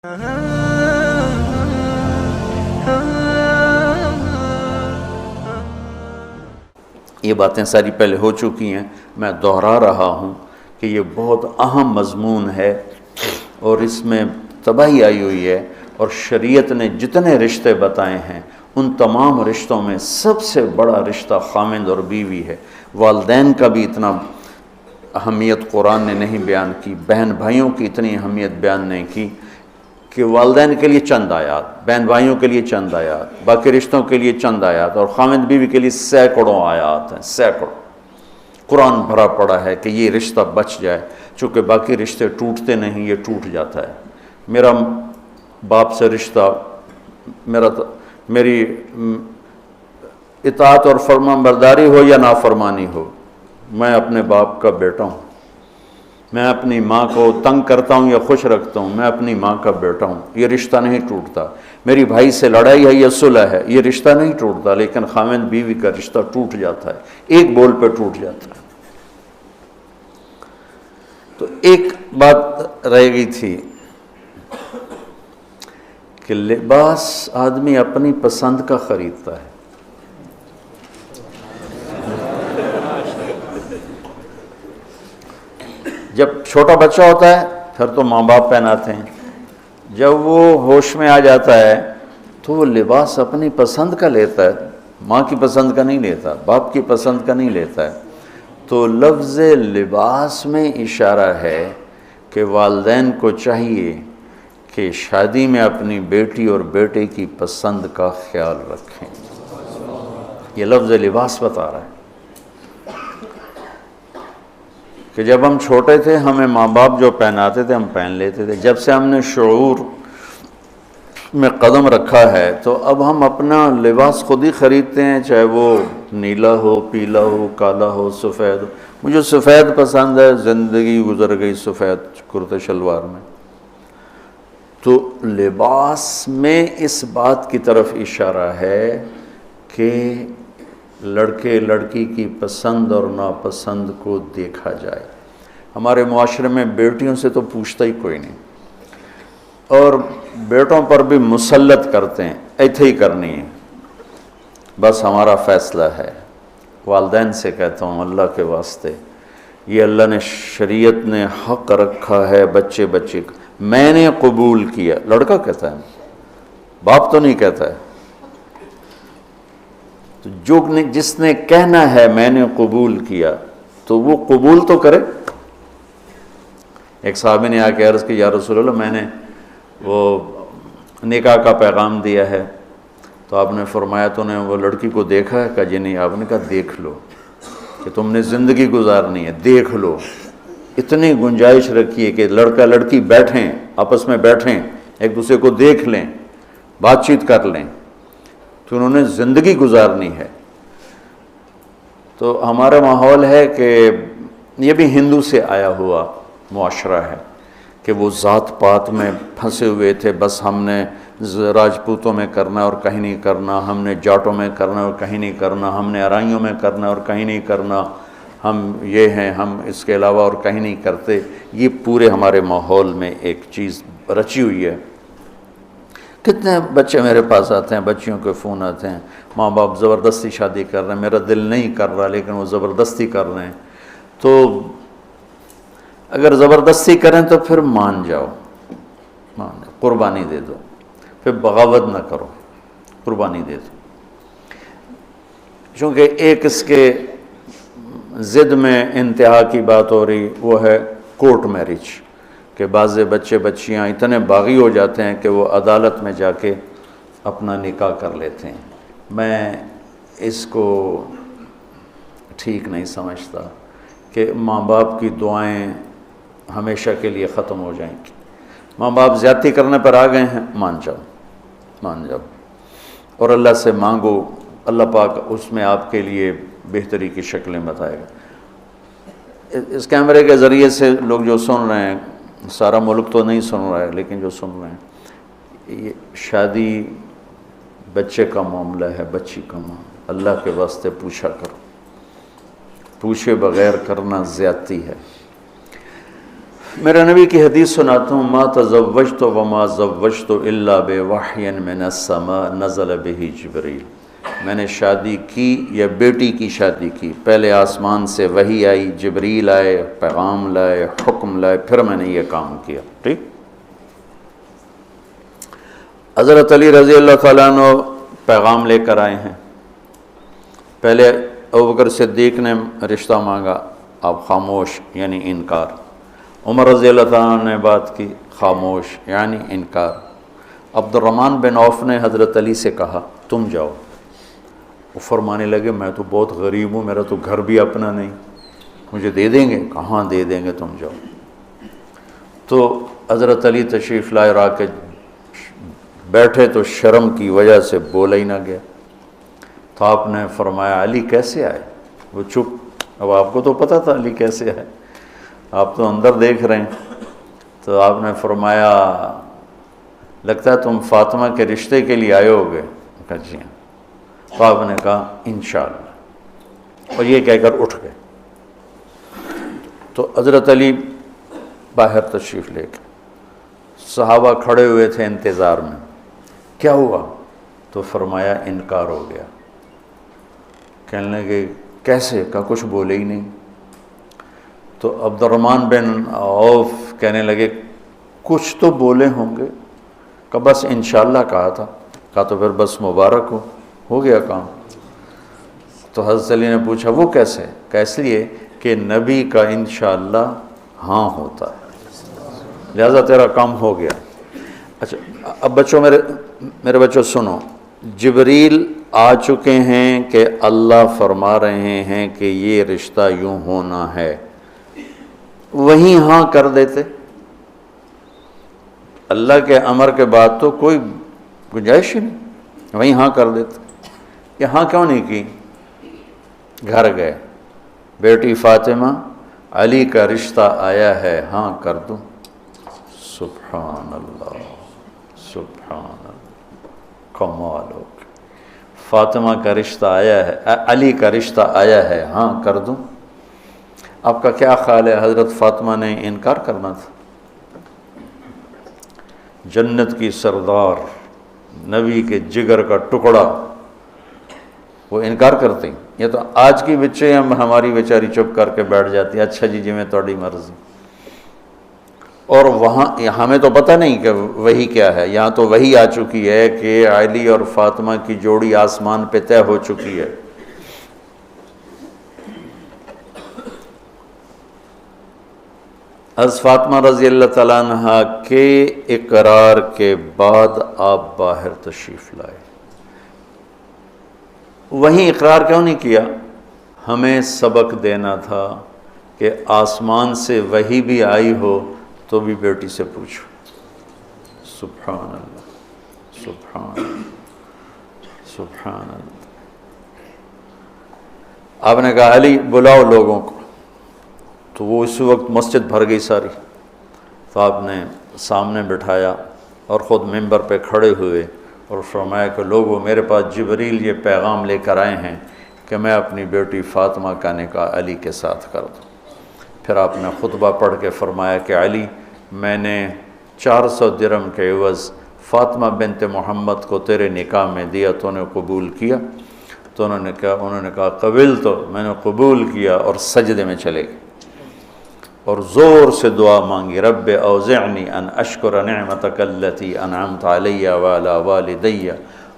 یہ باتیں ساری پہلے ہو چکی ہیں، میں دہرا رہا ہوں کہ یہ بہت اہم مضمون ہے اور اس میں تباہی آئی ہوئی ہے، اور شریعت نے جتنے رشتے بتائے ہیں ان تمام رشتوں میں سب سے بڑا رشتہ خامند اور بیوی ہے۔ والدین کا بھی اتنا اہمیت قرآن نے نہیں بیان کی، بہن بھائیوں کی اتنی اہمیت بیان نہیں کی کہ والدین کے لیے چند آیات، بہن بھائیوں کے لیے چند آیات، باقی رشتوں کے لیے چند آیات، اور خامند بیوی کے لیے سینکڑوں آیات ہیں، سینکڑوں۔ قرآن بھرا پڑا ہے کہ یہ رشتہ بچ جائے، چونکہ باقی رشتے ٹوٹتے نہیں، یہ ٹوٹ جاتا ہے۔ میرا باپ سے رشتہ، میری اطاعت اور فرمان برداری ہو یا نافرمانی ہو، میں اپنے باپ کا بیٹا ہوں۔ میں اپنی ماں کو تنگ کرتا ہوں یا خوش رکھتا ہوں، میں اپنی ماں کا بیٹا ہوں، یہ رشتہ نہیں ٹوٹتا۔ میری بھائی سے لڑائی ہے یا صلح ہے، یہ رشتہ نہیں ٹوٹتا، لیکن خامند بیوی کا رشتہ ٹوٹ جاتا ہے، ایک بول پہ ٹوٹ جاتا ہے۔ تو ایک بات رہ گئی تھی کہ لباس آدمی اپنی پسند کا خریدتا ہے۔ جب چھوٹا بچہ ہوتا ہے پھر تو ماں باپ پہناتے ہیں، جب وہ ہوش میں آ جاتا ہے تو وہ لباس اپنی پسند کا لیتا ہے، ماں کی پسند کا نہیں لیتا، باپ کی پسند کا نہیں لیتا ہے۔ تو لفظ لباس میں اشارہ ہے کہ والدین کو چاہیے کہ شادی میں اپنی بیٹی اور بیٹے کی پسند کا خیال رکھیں۔ یہ لفظ لباس بتا رہا ہے کہ جب ہم چھوٹے تھے ہمیں ماں باپ جو پہناتے تھے ہم پہن لیتے تھے، جب سے ہم نے شعور میں قدم رکھا ہے تو اب ہم اپنا لباس خود ہی خریدتے ہیں، چاہے وہ نیلا ہو، پیلا ہو، کالا ہو، سفید ہو۔ مجھے سفید پسند ہے، زندگی گزر گئی سفید کرتے شلوار میں۔ تو لباس میں اس بات کی طرف اشارہ ہے کہ لڑکے لڑکی کی پسند اور ناپسند کو دیکھا جائے۔ ہمارے معاشرے میں بیٹیوں سے تو پوچھتا ہی کوئی نہیں، اور بیٹوں پر بھی مسلط کرتے ہیں، ایتھے ہی کرنی ہے، بس ہمارا فیصلہ ہے۔ والدین سے کہتا ہوں اللہ کے واسطے، یہ اللہ نے شریعت نے حق رکھا ہے بچے کا، میں نے قبول کیا، لڑکا کہتا ہے، باپ تو نہیں کہتا ہے۔ تو جس نے کہنا ہے میں نے قبول کیا تو وہ قبول تو کرے۔ ایک صحابی نے آ کے عرض کی یا رسول اللہ میں نے وہ نکاح کا پیغام دیا ہے، تو آپ نے فرمایا تو نے وہ لڑکی کو دیکھا ہے؟ کہا جی نہیں۔ آپ نے کہا دیکھ لو، کہ تم نے زندگی گزارنی ہے، دیکھ لو۔ اتنی گنجائش رکھی ہے کہ لڑکا لڑکی بیٹھیں، آپس میں بیٹھیں، ایک دوسرے کو دیکھ لیں، بات چیت کر لیں، تو انہوں نے زندگی گزارنی ہے۔ تو ہمارا ماحول ہے کہ یہ بھی ہندو سے آیا ہوا معاشرہ ہے کہ وہ ذات پات میں پھنسے ہوئے تھے، بس ہم نے راجپوتوں میں کرنا اور کہیں نہیں کرنا، ہم نے جاٹوں میں کرنا اور کہیں نہیں کرنا، ہم نے ارائیوں میں کرنا اور کہیں نہیں کرنا، ہم یہ ہیں، ہم اس کے علاوہ اور کہیں نہیں کرتے۔ یہ پورے ہمارے ماحول میں ایک چیز رچی ہوئی ہے۔ کتنے بچے میرے پاس آتے ہیں، بچیوں کے فون آتے ہیں، ماں باپ زبردستی شادی کر رہے ہیں، میرا دل نہیں کر رہا لیکن وہ زبردستی کر رہے ہیں۔ تو اگر زبردستی کریں تو پھر مان جاؤ، قربانی دے دو، پھر بغاوت نہ کرو، قربانی دے دو۔ چونکہ ایک اس کے ضد میں انتہا کی بات ہو رہی، وہ ہے کورٹ میرج، کہ بعض بچے بچیاں اتنے باغی ہو جاتے ہیں کہ وہ عدالت میں جا کے اپنا نکاح کر لیتے ہیں۔ میں اس کو ٹھیک نہیں سمجھتا کہ ماں باپ کی دعائیں ہمیشہ کے لیے ختم ہو جائیں گی۔ ماں باپ زیادتی کرنے پر آ گئے ہیں، مان جاؤ، مان جاؤ، اور اللہ سے مانگو، اللہ پاک اس میں آپ کے لیے بہتری کی شکلیں بتائے گا۔ اس کیمرے کے ذریعے سے لوگ جو سن رہے ہیں، سارا ملک تو نہیں سن رہا ہے لیکن جو سن رہے ہیں، یہ شادی بچے کا معاملہ ہے، بچی کا معاملہ، اللہ کے واسطے پوچھا کرو، پوچھے بغیر کرنا زیادتی ہے۔ میرے نبی کی حدیث سناتا ہوں، ما تزوجت وما زوجت الا بوحی من السماء نزل به جبریل، میں نے شادی کی یا بیٹی کی شادی کی، پہلے آسمان سے وحی آئی، جبریل آئے، پیغام لائے، حکم لائے، پھر میں نے یہ کام کیا۔ ٹھیک۔ حضرت علی رضی اللہ تعالیٰ عنہ پیغام لے کر آئے ہیں۔ پہلے ابوبکر صدیق نے رشتہ مانگا، آپ خاموش یعنی انکار۔ عمر رضی اللہ تعالیٰ عنہ نے بات کی، خاموش یعنی انکار۔ عبد الرحمن بن عوف نے حضرت علی سے کہا تم جاؤ۔ وہ فرمانے لگے میں تو بہت غریب ہوں، میرا تو گھر بھی اپنا نہیں، مجھے دے دیں گے؟ کہاں دے دیں گے، تم جاؤ۔ تو حضرت علی تشریف لائے اور آ کے بیٹھے تو شرم کی وجہ سے بولا ہی نہ گیا۔ تو آپ نے فرمایا علی کیسے آئے؟ وہ چپ۔ اب آپ کو تو پتہ تھا علی کیسے آئے، آپ تو اندر دیکھ رہے ہیں۔ تو آپ نے فرمایا لگتا ہے تم فاطمہ کے رشتے کے لیے آئے ہوگے؟ کہا جی ہاں۔ تو آپ نے کہا انشاءاللہ، اور یہ کہہ کر اٹھ گئے۔ تو حضرت علی باہر تشریف لے گئے، صحابہ کھڑے ہوئے تھے انتظار میں، کیا ہوا؟ تو فرمایا انکار ہو گیا۔ کہنے لگے کیسے؟ کہا کچھ بولے ہی نہیں۔ تو عبد الرحمن بن عوف کہنے لگے کچھ تو بولے ہوں گے؟ کہا بس انشاءاللہ کہا تھا۔ کہا تو پھر بس مبارک ہو گیا کام۔ تو حضرت علی نے پوچھا وہ کیسے؟ کہا اس لیے کہ نبی کا انشاءاللہ ہاں ہوتا ہے، لہذا تیرا کام ہو گیا۔ اچھا اب بچوں، میرے بچوں سنو، جبریل آ چکے ہیں کہ اللہ فرما رہے ہیں کہ یہ رشتہ یوں ہونا ہے، وہیں ہاں کر دیتے۔ اللہ کے امر کے بعد تو کوئی گنجائش ہی نہیں، وہیں ہاں کر دیتے۔ یہاں کیوں نہیں کی؟ گھر گئے، بیٹی فاطمہ علی کا رشتہ آیا ہے، ہاں کر دوں۔ سبحان اللہ، سبحان اللہ، کمال ہو گیا۔ فاطمہ کا رشتہ آیا ہے، علی کا رشتہ آیا ہے، ہاں کر دوں۔ آپ کا کیا خیال ہے حضرت فاطمہ نے انکار کرنا تھا؟ جنت کی سردار، نبی کے جگر کا ٹکڑا، وہ انکار کرتے ہیں؟ یہ تو آج کی بچے ہماری بیچاری چپ کر کے بیٹھ جاتی ہے، اچھا جی میں تھوڑی مرضی۔ اور وہاں ہمیں تو پتہ نہیں کہ وہی کیا ہے، یہاں تو وہی آ چکی ہے کہ علی اور فاطمہ کی جوڑی آسمان پہ طے ہو چکی ہے۔ حضرت فاطمہ رضی اللہ تعالیٰ عنہ کے اقرار کے بعد آپ باہر تشریف لائے۔ وہیں اقرار کیوں نہیں کیا؟ ہمیں سبق دینا تھا کہ آسمان سے وحی بھی آئی ہو تو بھی بیٹی سے پوچھو۔ سبحان اللہ، سبحان اللہ، سبحان اللہ۔ آپ نے کہا علی بلاؤ لوگوں کو، تو وہ اس وقت مسجد بھر گئی ساری۔ تو آپ نے سامنے بٹھایا اور خود ممبر پہ کھڑے ہوئے اور فرمایا کہ لوگوں میرے پاس جبریل یہ پیغام لے کر آئے ہیں کہ میں اپنی بیٹی فاطمہ کا نکاح علی کے ساتھ کر دوں۔ پھر آپ نے خطبہ پڑھ کے فرمایا کہ علی میں نے 400 درہم کے عوض فاطمہ بنت محمد کو تیرے نکاح میں دیا، تو نے قبول کیا؟ تو انہوں نے کہا قبول، تو میں نے قبول کیا، اور سجدے میں چلے گئے اور زور سے دعا مانگی، رب اوزعنی ان اشکر نعمتک التی انعمت علی وعلی والدی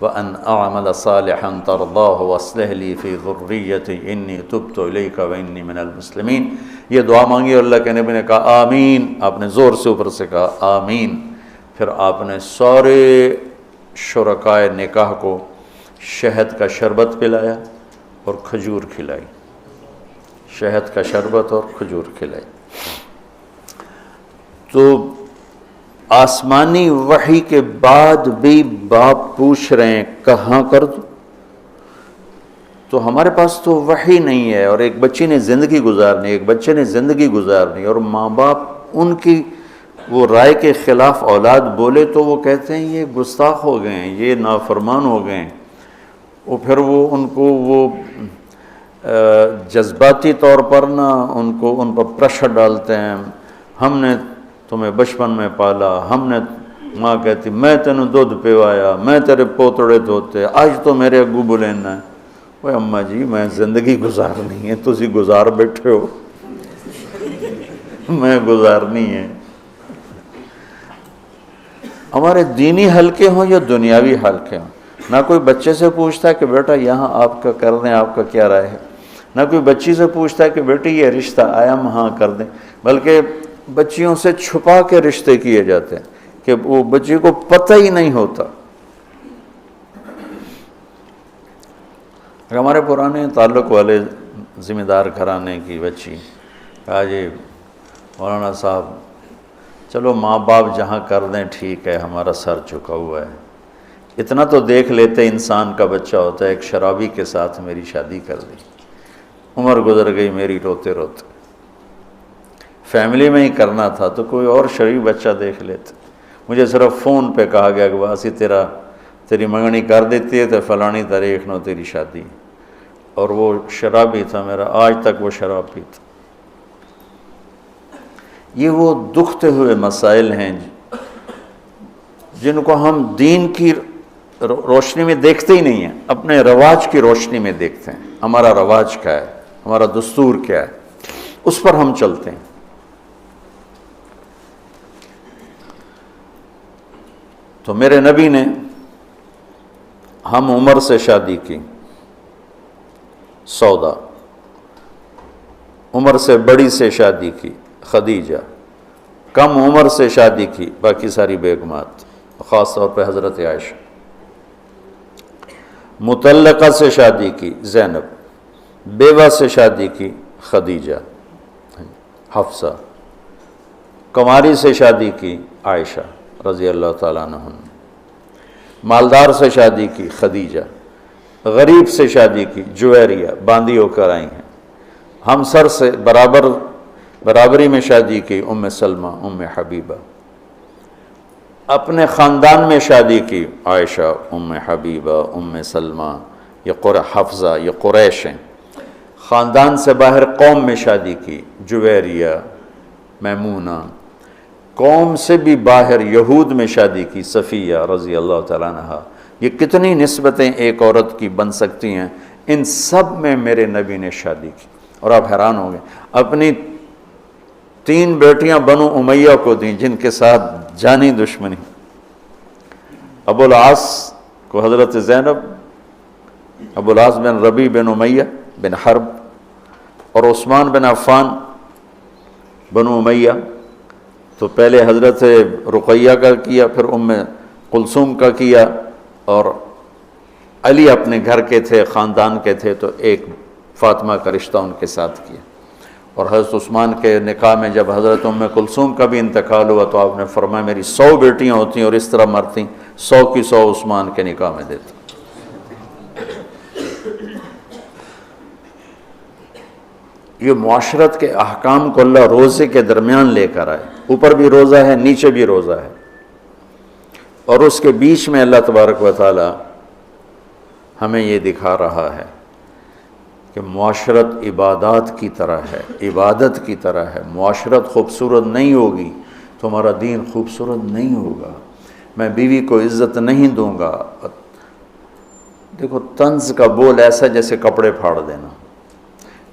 وان اعمل صالحا ترضاہ واصلح لی فی ذریتی انی تبت الیک وانی من المسلمین۔ یہ دعا مانگی اور اللہ کے نبی نے کہا آمین۔ آپ نے زور سے اوپر سے کہا آمین۔ پھر آپ نے سارے شرکائے نکاح کو شہد کا شربت پلایا اور کھجور کھلائی، شہد کا شربت اور کھجور کھلائی۔ تو آسمانی وحی کے بعد بھی باپ پوچھ رہے ہیں کہاں کر دوں؟ تو ہمارے پاس تو وحی نہیں ہے، اور ایک بچی نے زندگی گزارنی، ایک بچے نے زندگی گزارنی، اور ماں باپ ان کی وہ رائے کے خلاف اولاد بولے تو وہ کہتے ہیں یہ گستاخ ہو گئے ہیں، یہ نافرمان ہو گئے ہیں۔ وہ پھر وہ ان کو وہ جذباتی طور پر ان پر پریشر ڈالتے ہیں، ہم نے تمہیں بچپن میں پالا، ہم نے، ماں کہتی میں تینوں دودھ پیوایا، میں تیرے پوتڑے دھوتے، آج تو میرے اگو بلینا ہے۔ وہ اماں جی میں زندگی گزارنی ہے، تسی گزار بیٹھے ہو، میں گزارنی ہے۔ ہمارے دینی حلقے ہوں یا دنیاوی حلقے ہوں، نہ کوئی بچے سے پوچھتا ہے کہ بیٹا یہاں آپ کا کر دیں، آپ کا کیا رائے ہے، نہ کوئی بچی سے پوچھتا ہے کہ بیٹی یہ رشتہ آیا ہم ہاں کر دیں، بلکہ بچیوں سے چھپا کے رشتے کیے جاتے ہیں کہ وہ بچی کو پتہ ہی نہیں ہوتا۔ ہمارے پرانے تعلق والے ذمہ دار گھرانے کی بچی کہا جی مولانا صاحب چلو ماں باپ جہاں کر دیں ٹھیک ہے، ہمارا سر جھکا ہوا ہے، اتنا تو دیکھ لیتے انسان کا بچہ ہوتا ہے۔ ایک شرابی کے ساتھ میری شادی کر دی، عمر گزر گئی میری روتے روتے، فیملی میں ہی کرنا تھا تو کوئی اور شریف بچہ دیکھ لیتے، مجھے صرف فون پہ کہا گیا کہ باسی تیری منگنی کر دیتی ہے تو فلانی تاریخ نو تیری شادی، اور وہ شرابی تھا میرا، آج تک وہ شراب پیتا۔ یہ وہ دکھتے ہوئے مسائل ہیں جن کو ہم دین کی روشنی میں دیکھتے ہی نہیں ہیں، اپنے رواج کی روشنی میں دیکھتے ہیں۔ ہمارا رواج کیا ہے، ہمارا دستور کیا ہے، اس پر ہم چلتے ہیں۔ تو میرے نبی نے ہم عمر سے شادی کی، سودا، عمر سے بڑی سے شادی کی، خدیجہ، کم عمر سے شادی کی باقی ساری بیگمات، خاص طور پہ حضرت عائشہ، مطلقہ سے شادی کی زینب، بیوہ سے شادی کی خدیجہ، حفصہ، کنواری سے شادی کی عائشہ رضی اللہ تعالیٰ عنہ، مالدار سے شادی کی خدیجہ، غریب سے شادی کی جویریہ، باندھی ہو کر آئی ہیں، ہمسر سے برابری میں شادی کی ام سلمہ، ام حبیبہ، اپنے خاندان میں شادی کی عائشہ، ام حبیبہ، ام سلمہ، یہ حفصہ، یہ قریش ہیں۔ خاندان سے باہر قوم میں شادی کی، جویریہ، میمونہ، قوم سے بھی باہر یہود میں شادی کی، صفیہ رضی اللہ تعالیٰ عنہ۔ یہ کتنی نسبتیں ایک عورت کی بن سکتی ہیں، ان سب میں میرے نبی نے شادی کی۔ اور آپ حیران ہوں گے، اپنی 3 بیٹیاں بنو امیہ کو دیں جن کے ساتھ جانی دشمنی، ابو العاص کو حضرت زینب، ابو العاص بن ربیع بن امیہ بن حرب، اور عثمان بن عفان بنو امیہ، تو پہلے حضرت رقیہ کا کیا، پھر ام کلثوم کا کیا، اور علی اپنے گھر کے تھے، خاندان کے تھے، تو ایک فاطمہ کا رشتہ ان کے ساتھ کیا۔ اور حضرت عثمان کے نکاح میں جب حضرت ام کلثوم کا بھی انتقال ہوا تو آپ نے فرمایا میری 100 بیٹیاں ہوتی اور اس طرح مرتی، 100 کی 100 عثمان کے نکاح میں دیتا۔ یہ معاشرت کے احکام کو اللہ روزے کے درمیان لے کر آئے، اوپر بھی روزہ ہے، نیچے بھی روزہ ہے، اور اس کے بیچ میں اللہ تبارک و تعالی ہمیں یہ دکھا رہا ہے کہ معاشرت عبادات کی طرح ہے، عبادت کی طرح ہے۔ معاشرت خوبصورت نہیں ہوگی تو ہمارا دین خوبصورت نہیں ہوگا۔ میں بیوی کو عزت نہیں دوں گا، دیکھو طنز کا بول ایسا جیسے کپڑے پھاڑ دینا،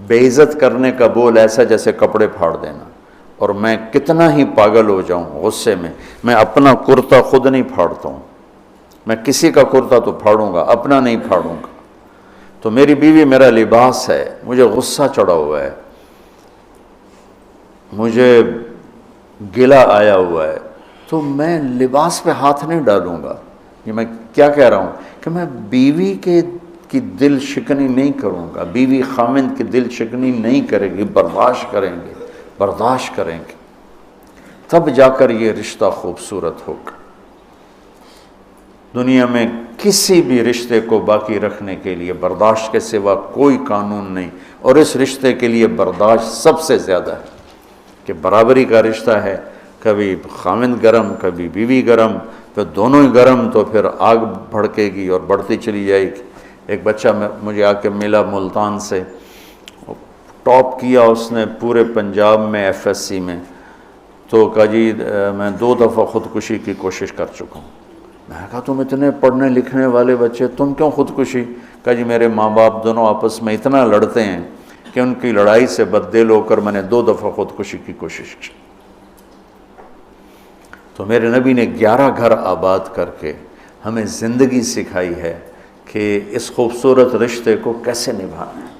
بے عزت کرنے کا بول ایسا جیسے کپڑے پھاڑ دینا۔ اور میں کتنا ہی پاگل ہو جاؤں غصے میں اپنا کرتا خود نہیں پھاڑتا ہوں، میں کسی کا کرتا تو پھاڑوں گا، اپنا نہیں پھاڑوں گا۔ تو میری بیوی میرا لباس ہے، مجھے غصہ چڑھا ہوا ہے، مجھے گلہ آیا ہوا ہے، تو میں لباس پہ ہاتھ نہیں ڈالوں گا۔ یہ میں کیا کہہ رہا ہوں کہ میں بیوی کی دل شکنی نہیں کروں گا، بیوی خامند کی دل شکنی نہیں کرے گی، برداشت کریں گے، تب جا کر یہ رشتہ خوبصورت ہوگا۔ دنیا میں کسی بھی رشتے کو باقی رکھنے کے لیے برداشت کے سوا کوئی قانون نہیں، اور اس رشتے کے لیے برداشت سب سے زیادہ ہے کہ برابری کا رشتہ ہے، کبھی خامند گرم کبھی بیوی گرم، پھر دونوں ہی گرم تو پھر آگ بھڑکے گی اور بڑھتی چلی جائے گی۔ ایک بچہ مجھے آ کے ملا ملتان سے، ٹاپ کیا اس نے پورے پنجاب میں FSC میں، تو کہا جی میں 2 دفعہ خودکشی کی کوشش کر چکا ہوں۔ میں نے کہا تم اتنے پڑھنے لکھنے والے بچے، تم کیوں خودکشی؟ کہا جی میرے ماں باپ دونوں آپس میں اتنا لڑتے ہیں کہ ان کی لڑائی سے بددل ہو کر میں نے 2 دفعہ خودکشی کی کوشش کی۔ تو میرے نبی نے 11 گھر آباد کر کے ہمیں زندگی سکھائی ہے کہ اس خوبصورت رشتے کو کیسے نبھانا ہے۔